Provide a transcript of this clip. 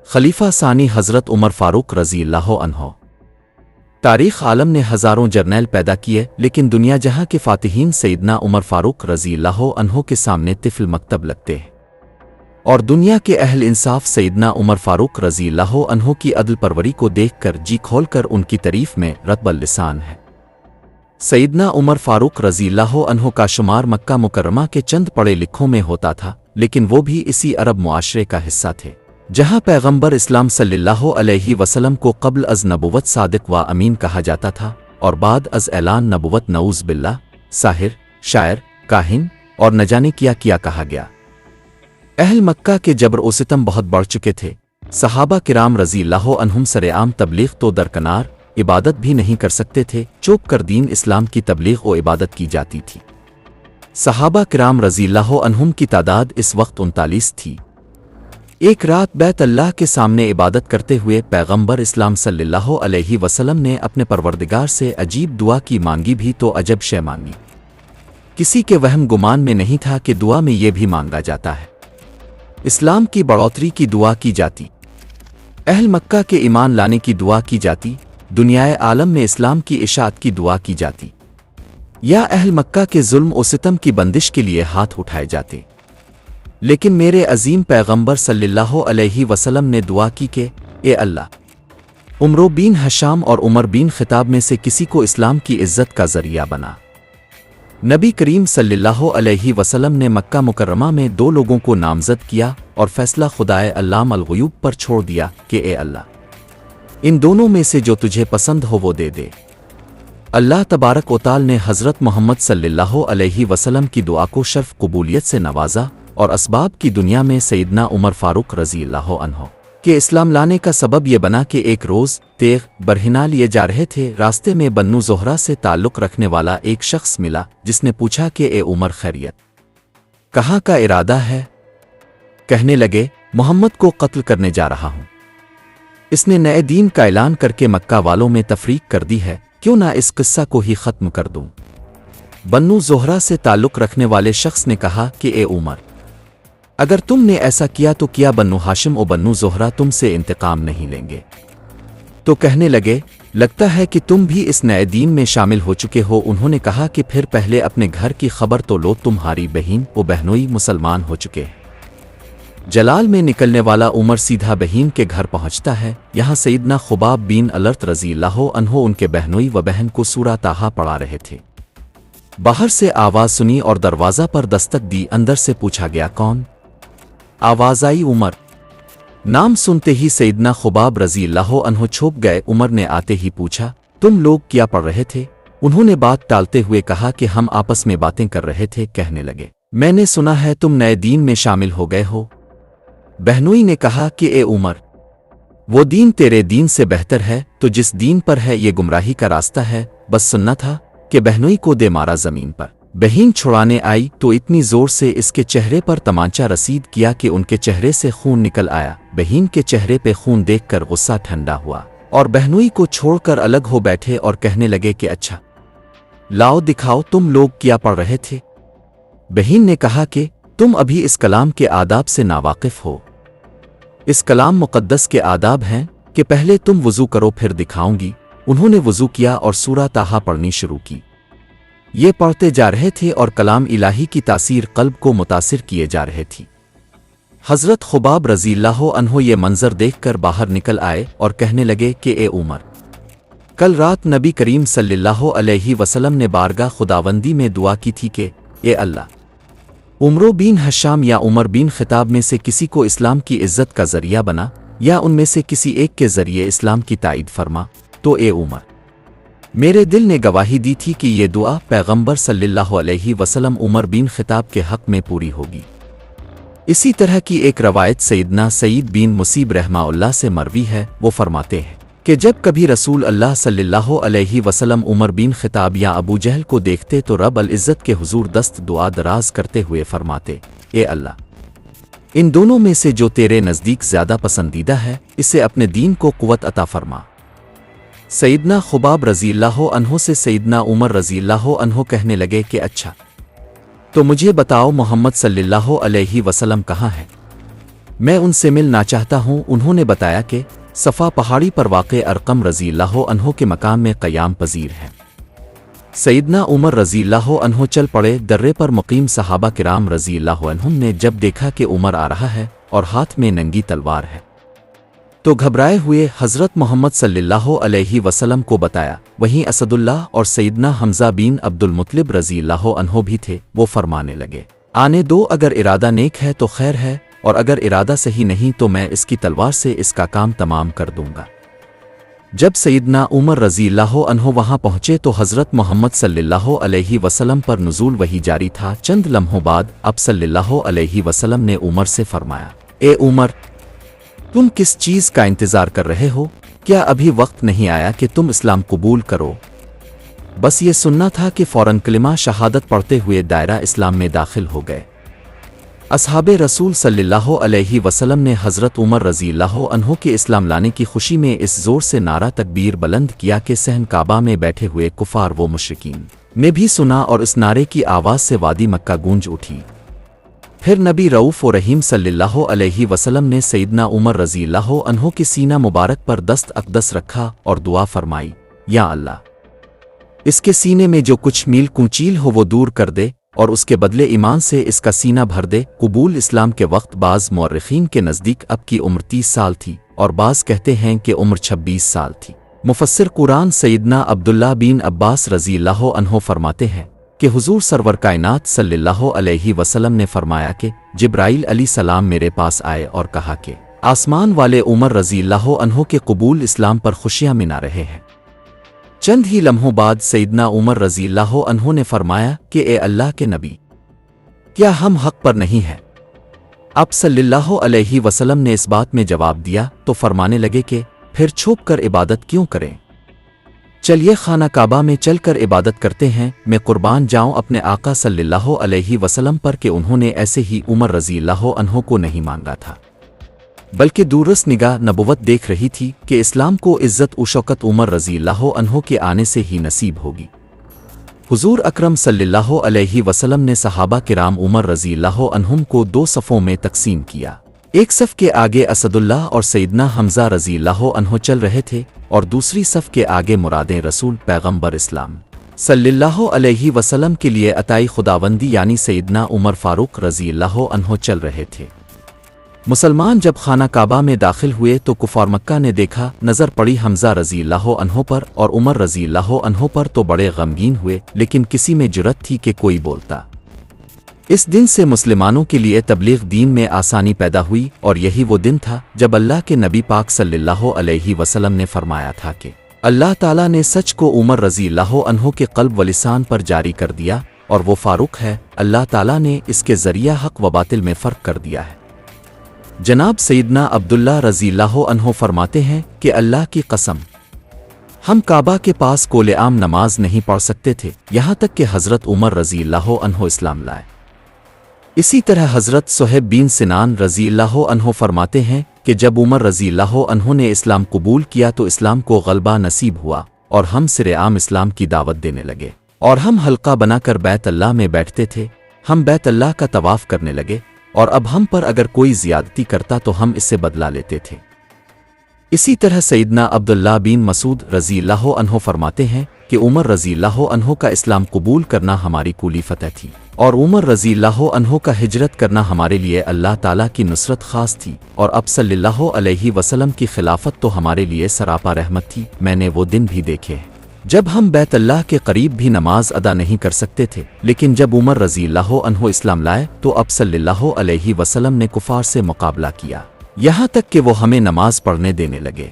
خلیفہ ثانی حضرت عمر فاروق رضی اللہ عنہ۔ تاریخ عالم نے ہزاروں جرنیل پیدا کیے، لیکن دنیا جہاں کے فاتحین سیدنا عمر فاروق رضی اللہ عنہ کے سامنے طفل مکتب لگتے ہیں، اور دنیا کے اہل انصاف سیدنا عمر فاروق رضی اللہ عنہ کی عدل پروری کو دیکھ کر جی کھول کر ان کی تعریف میں رطب اللسان ہے۔ سیدنا عمر فاروق رضی اللہ عنہ کا شمار مکہ مکرمہ کے چند پڑھے لکھوں میں ہوتا تھا، لیکن وہ بھی اسی عرب معاشرے کا حصہ تھے جہاں پیغمبر اسلام صلی اللہ علیہ وسلم کو قبل از نبوت صادق و امین کہا جاتا تھا، اور بعد از اعلان نبوت نعوذ باللہ ساحر، شاعر، کاہن اور نہ جانے کیا کہا گیا۔ اہل مکہ کے جبر و ستم بہت بڑھ چکے تھے۔ صحابہ کرام رضی اللہ عنہم سرعام تبلیغ تو درکنار، عبادت بھی نہیں کر سکتے تھے، چوک کر دین اسلام کی تبلیغ و عبادت کی جاتی تھی۔ صحابہ کرام رضی اللہ عنہم کی تعداد اس وقت 39 تھی۔ ایک رات بیت اللہ کے سامنے عبادت کرتے ہوئے پیغمبر اسلام صلی اللہ علیہ وسلم نے اپنے پروردگار سے عجیب دعا کی مانگی بھی تو عجب شے مانگی۔ کسی کے وہم گمان میں نہیں تھا کہ دعا میں یہ بھی مانگا جاتا ہے۔ اسلام کی بڑھوتری کی دعا کی جاتی، اہل مکہ کے ایمان لانے کی دعا کی جاتی، دنیائے عالم میں اسلام کی اشاعت کی دعا کی جاتی، یا اہل مکہ کے ظلم و ستم کی بندش کے لیے ہاتھ اٹھائے جاتے۔ لیکن میرے عظیم پیغمبر صلی اللہ علیہ وسلم نے دعا کی کہ اے اللہ، عمرو بن ہشام اور عمر بن خطاب میں سے کسی کو اسلام کی عزت کا ذریعہ بنا۔ نبی کریم صلی اللہ علیہ وسلم نے مکہ مکرمہ میں 2 لوگوں کو نامزد کیا اور فیصلہ خدائے علام الغیوب پر چھوڑ دیا کہ اے اللہ، ان دونوں میں سے جو تجھے پسند ہو وہ دے دے۔ اللہ تبارک و تعالی نے حضرت محمد صلی اللہ علیہ وسلم کی دعا کو شرف قبولیت سے نوازا، اور اسباب کی دنیا میں سیدنا عمر فاروق رضی اللہ عنہ کہ اسلام لانے کا سبب یہ بنا کہ ایک روز تیغ برہنہ لیے جا رہے تھے، راستے میں بنو زہرہ سے تعلق رکھنے والا ایک شخص ملا جس نے پوچھا کہ اے عمر، خیریت؟ کہاں کا ارادہ ہے؟ کہنے لگے محمد کو قتل کرنے جا رہا ہوں، اس نے نئے دین کا اعلان کر کے مکہ والوں میں تفریق کر دی ہے، کیوں نہ اس قصہ کو ہی ختم کر دوں؟ بنو زہرہ سے تعلق رکھنے والے شخص نے کہا کہ اے عمر، اگر تم نے ایسا کیا تو کیا بنو ہاشم و بنو زہرہ تم سے انتقام نہیں لیں گے؟ تو کہنے لگے لگتا ہے کہ تم بھی اس نئے دین میں شامل ہو چکے ہو۔ انہوں نے کہا کہ پھر پہلے اپنے گھر کی خبر تو لو، تمہاری بہن و بہنوئی مسلمان ہو چکے ہیں۔ جلال میں نکلنے والا عمر سیدھا بہن کے گھر پہنچتا ہے، یہاں سیدنا خباب بن الرت رضی اللہ عنہ ان کے بہنوئی و بہن کو سورہ طٰہٰ پڑھا رہے تھے۔ باہر سے آواز سنی اور دروازہ پر دستک دی، اندر سے پوچھا گیا کون؟ آواز آئی عمر۔ نام سنتے ہی سیدنا خباب رضی اللہ عنہ چھوپ گئے۔ عمر نے آتے ہی پوچھا تم لوگ کیا پڑھ رہے تھے؟ انہوں نے بات ٹالتے ہوئے کہا کہ ہم آپس میں باتیں کر رہے تھے۔ کہنے لگے میں نے سنا ہے تم نئے دین میں شامل ہو گئے ہو۔ بہنوئی نے کہا کہ اے عمر، وہ دین تیرے دین سے بہتر ہے، تو جس دین پر ہے یہ گمراہی کا راستہ ہے، بس سننا تھا کہ بہنوئی کو دے مارا زمین پر۔ بہن چھڑانے آئی تو اتنی زور سے اس کے چہرے پر تمانچہ رسید کیا کہ ان کے چہرے سے خون نکل آیا۔ بہن کے چہرے پہ خون دیکھ کر غصہ ٹھنڈا ہوا اور بہنوئی کو چھوڑ کر الگ ہو بیٹھے اور کہنے لگے کہ اچھا لاؤ دکھاؤ تم لوگ کیا پڑھ رہے تھے۔ بہن نے کہا کہ تم ابھی اس کلام کے آداب سے ناواقف ہو۔ اس کلام مقدس کے آداب ہیں کہ پہلے تم وضو کرو پھر دکھاؤں گی۔ انہوں نے وضو کیا اور سورہ طٰہٰ پڑھنی شروع کی۔ یہ پڑھتے جا رہے تھے اور کلام الہی کی تاثیر قلب کو متاثر کیے جا رہے تھی۔ حضرت خباب رضی اللہ عنہ یہ منظر دیکھ کر باہر نکل آئے اور کہنے لگے کہ اے عمر، کل رات نبی کریم صلی اللہ علیہ وسلم نے بارگاہ خداوندی میں دعا کی تھی کہ اے اللہ، عمرو بن ہشام یا عمر بن خطاب میں سے کسی کو اسلام کی عزت کا ذریعہ بنا، یا ان میں سے کسی ایک کے ذریعے اسلام کی تائید فرما۔ تو اے عمر، میرے دل نے گواہی دی تھی کہ یہ دعا پیغمبر صلی اللہ علیہ وسلم عمر بن خطاب کے حق میں پوری ہوگی۔ اسی طرح کی ایک روایت سیدنا سعید بن مسیب رحمہ اللہ سے مروی ہے، وہ فرماتے ہیں کہ جب کبھی رسول اللہ صلی اللہ علیہ وسلم عمر بن خطاب یا ابو جہل کو دیکھتے تو رب العزت کے حضور دست دعا دراز کرتے ہوئے فرماتے، اے اللہ، ان دونوں میں سے جو تیرے نزدیک زیادہ پسندیدہ ہے، اسے اپنے دین کو قوت عطا فرما۔ سیدنا خباب رضی اللہ عنہ سے سیدنا عمر رضی اللہ عنہ کہنے لگے کہ اچھا تو مجھے بتاؤ محمد صلی اللہ علیہ وسلم کہاں ہے؟ میں ان سے ملنا چاہتا ہوں۔ انہوں نے بتایا کہ صفا پہاڑی پر واقع ارقم رضی اللہ عنہ کے مقام میں قیام پذیر ہے۔ سیدنا عمر رضی اللہ عنہ چل پڑے۔ درے پر مقیم صحابہ کرام رضی اللہ عنہم نے جب دیکھا کہ عمر آ رہا ہے اور ہاتھ میں ننگی تلوار ہے تو گھبرائے ہوئے حضرت محمد صلی اللہ علیہ وسلم کو بتایا۔ وہیں اسد اللہ اور سیدنا حمزہ بن عبد المطلب رضی اللہ عنہ بھی تھے۔ وہ فرمانے لگے، آنے دو، اگر ارادہ نیک ہے تو خیر ہے، اور اگر ارادہ صحیح نہیں تو میں اس کی تلوار سے اس کا کام تمام کر دوں گا۔ جب سیدنا عمر رضی اللہ عنہ وہاں پہنچے تو حضرت محمد صلی اللہ علیہ وسلم پر نزول وحی جاری تھا۔ چند لمحوں بعد اب صلی اللہ علیہ وسلم نے عمر سے فرمایا، اے عمر، تم کس چیز کا انتظار کر رہے ہو؟ کیا ابھی وقت نہیں آیا کہ تم اسلام قبول کرو؟ بس یہ سننا تھا کہ فوراً کلمہ شہادت پڑھتے ہوئے دائرہ اسلام میں داخل ہو گئے۔ اصحاب رسول صلی اللہ علیہ وسلم نے حضرت عمر رضی اللہ عنہ کے اسلام لانے کی خوشی میں اس زور سے نعرہ تکبیر بلند کیا کہ صحن کعبہ میں بیٹھے ہوئے کفار و مشرکین نے بھی سنا، اور اس نعرے کی آواز سے وادی مکہ گونج اٹھی۔ پھر نبی رؤوف و رحیم صلی اللہ علیہ وسلم نے سیدنا عمر رضی اللہ عنہ کے سینہ مبارک پر دست اقدس رکھا اور دعا فرمائی، یا اللہ، اس کے سینے میں جو کچھ میل کونچیل ہو وہ دور کر دے، اور اس کے بدلے ایمان سے اس کا سینہ بھر دے۔ قبول اسلام کے وقت بعض مورخین کے نزدیک اب کی عمر 30 سال تھی، اور بعض کہتے ہیں کہ عمر 26 سال تھی۔ مفسر قرآن سیدنا عبداللہ بن عباس رضی اللہ عنہ فرماتے ہیں کہ حضور سرور کائنات صلی اللہ علیہ وسلم نے فرمایا کہ جبرائیل علیہ السلام میرے پاس آئے اور کہا کہ آسمان والے عمر رضی اللہ عنہ کے قبول اسلام پر خوشیاں منا رہے ہیں۔ چند ہی لمحوں بعد سیدنا عمر رضی اللہ عنہ نے فرمایا کہ اے اللہ کے نبی، کیا ہم حق پر نہیں ہیں؟ اب صلی اللہ علیہ وسلم نے اس بات میں جواب دیا تو فرمانے لگے کہ پھر چھپ کر عبادت کیوں کریں؟ چلیے خانہ کعبہ میں چل کر عبادت کرتے ہیں۔ میں قربان جاؤں اپنے آقا صلی اللہ علیہ وسلم پر کہ انہوں نے ایسے ہی عمر رضی اللہ عنہ کو نہیں مانگا تھا، بلکہ دورس نگاہ نبوت دیکھ رہی تھی کہ اسلام کو عزت و شوکت عمر رضی اللہ عنہ کے آنے سے ہی نصیب ہوگی۔ حضور اکرم صلی اللہ علیہ وسلم نے صحابہ کرام عمر رضی اللہ عنہم کو 2 صفوں میں تقسیم کیا۔ ایک صف کے آگے اسد اللہ اور سیدنا حمزہ رضی اللہ عنہ چل رہے تھے، اور دوسری صف کے آگے مرادیں رسول پیغمبر اسلام صلی اللہ علیہ وسلم کے لیے عطائی خداوندی یعنی سیدنا عمر فاروق رضی اللہ عنہ چل رہے تھے۔ مسلمان جب خانہ کعبہ میں داخل ہوئے تو کفار مکہ نے دیکھا، نظر پڑی حمزہ رضی اللہ عنہ پر اور عمر رضی اللہ عنہ پر تو بڑے غمگین ہوئے، لیکن کسی میں جرأت تھی کہ کوئی بولتا۔ اس دن سے مسلمانوں کے لیے تبلیغ دین میں آسانی پیدا ہوئی، اور یہی وہ دن تھا جب اللہ کے نبی پاک صلی اللہ علیہ وسلم نے فرمایا تھا کہ اللہ تعالیٰ نے سچ کو عمر رضی اللہ عنہ کے قلب و لسان پر جاری کر دیا، اور وہ فاروق ہے۔ اللہ تعالیٰ نے اس کے ذریعہ حق و باطل میں فرق کر دیا ہے۔ جناب سیدنا عبداللہ رضی اللہ عنہ فرماتے ہیں کہ اللہ کی قسم، ہم کعبہ کے پاس کول عام نماز نہیں پڑھ سکتے تھے، یہاں تک کہ حضرت عمر رضی اللہ عنہ اسلام لائے۔ اسی طرح حضرت صہیب بن سنان رضی اللہ عنہ فرماتے ہیں کہ جب عمر رضی اللہ عنہ نے اسلام قبول کیا تو اسلام کو غلبہ نصیب ہوا، اور ہم سر عام اسلام کی دعوت دینے لگے، اور ہم حلقہ بنا کر بیت اللہ میں بیٹھتے تھے۔ ہم بیت اللہ کا طواف کرنے لگے، اور اب ہم پر اگر کوئی زیادتی کرتا تو ہم اس سے بدلہ لیتے تھے۔ اسی طرح سیدنا عبداللہ بن مسعود رضی اللہ عنہ فرماتے ہیں کہ عمر رضی اللہ عنہ کا اسلام قبول کرنا ہماری کلی فتح تھی، اور عمر رضی اللہ عنہ کا ہجرت کرنا ہمارے لیے اللہ تعالیٰ کی نصرت خاص تھی، اور اب صلی اللہ علیہ وسلم کی خلافت تو ہمارے لیے سراپا رحمت تھی۔ میں نے وہ دن بھی دیکھے ہیں جب ہم بیت اللہ کے قریب بھی نماز ادا نہیں کر سکتے تھے، لیکن جب عمر رضی اللہ عنہ اسلام لائے تو اب صلی اللہ علیہ وسلم نے کفار سے مقابلہ کیا، یہاں تک کہ وہ ہمیں نماز پڑھنے دینے لگے۔